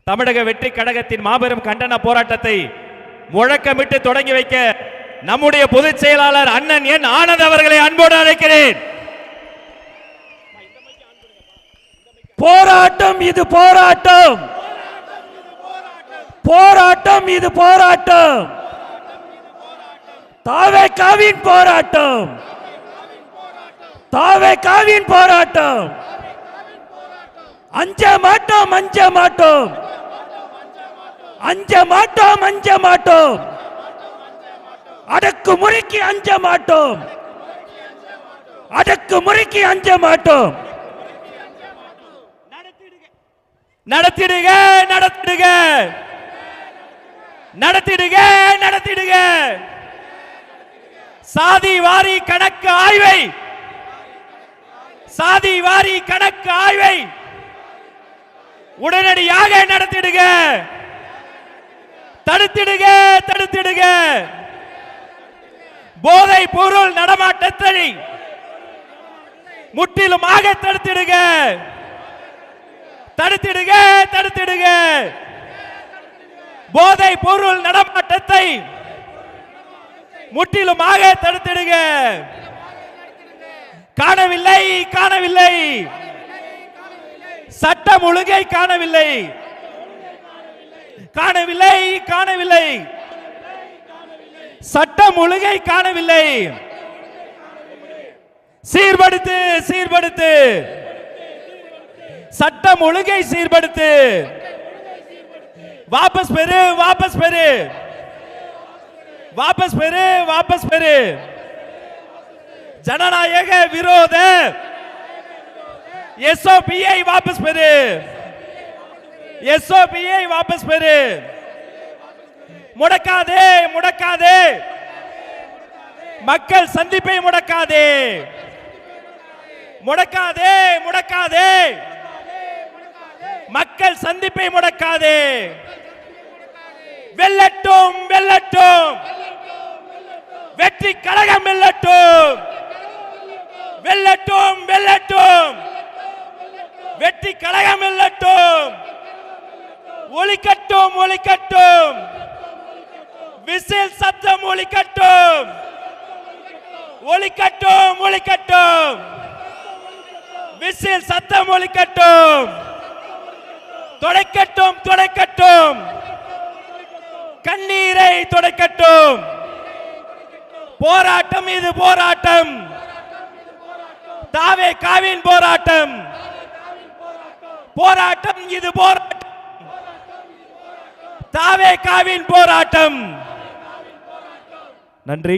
தமிழக வெற்றி கழகத்தின் மாபெரும் கண்டன போராட்டத்தை முழக்கமிட்டு தொடங்கி வைக்க நம்முடைய பொதுச் செயலாளர் அண்ணன் என் ஆனந்த் அவர்களை அன்போடு அழைக்கிறேன். போராட்டம் இது போராட்டம், போராட்டம் இது போராட்டம், தாவேகாவின் போராட்டம், தாவேகாவின் போராட்டம். அஞ்ச மாட்டோம், அஞ்ச மாட்டோம், அஞ்ச மாட்டோம், அஞ்ச மாட்டோம், அடக்குமுறைக்கு அஞ்ச மாட்டோம், அடக்குமுறைக்கு அஞ்ச மாட்டோம். நடத்திடுக நடத்திடுக நடத்திடுக நடத்திடுக. சாதி வாரி கணக்கு ஆய்வை, சாதி வாரி கணக்கு ஆய்வை உடனடியாக நடத்திடுக, தடுத்திடுக தடுத்திடுக. போதை பொருள் நடமாட்டத்தை முற்றிலுமாக தடுத்திடுக, தடுத்திடுக தடுத்திடுக. போதை பொருள் நடமாட்டத்தை முற்றிலுமாக தடுத்திடுக. காணவில்லை காணவில்லை, சட்டம் ஒழுங்கை காணவில்லை, காணவில்லை காணவில்லை, சட்டம் ஒழுங்கை காணவில்லை. சீர்படுத்து சீர்படுத்து, சட்டம் ஒழுங்கை சீர்படுத்து. வாபஸ் பெறு வாபஸ் பெறு, வாபஸ் பெறு வாபஸ் பெறு. ஜனநாயக விரோத எஸ்ஓபியை வாபஸ் பெறு, எஸ்ஓபியை வாபஸ் பெறு. முடக்காதே முடக்காதே, மக்கள் சந்திப்பை முடக்காதே, முடக்காதே முடக்காதே, மக்கள் சந்திப்பை முடக்காதே. வெல்லட்டும் வெல்லட்டும், வெற்றி கழகம் வெல்லட்டும், வெல்லட்டும் வெல்லட்டும், வெற்றி கழகம் வெல்லட்டும். ஒலிக்கட்டும் ஒலிக்கட்டும், விசில் சத்தம் ஒலிக்கட்டும், ஒலிக்கட்டும் ஒலிக்கட்டும், விசில் சத்தம் ஒலிக்கட்டும். துடைக்கட்டும் துடைக்கட்டும், கண்ணீரை துடைக்கட்டும். போராட்டம் இது போராட்டம், தாவேகாவின் போராட்டம், போராட்டம் இது போராட்டம், தாவேகாவின் போராட்டம். நன்றி.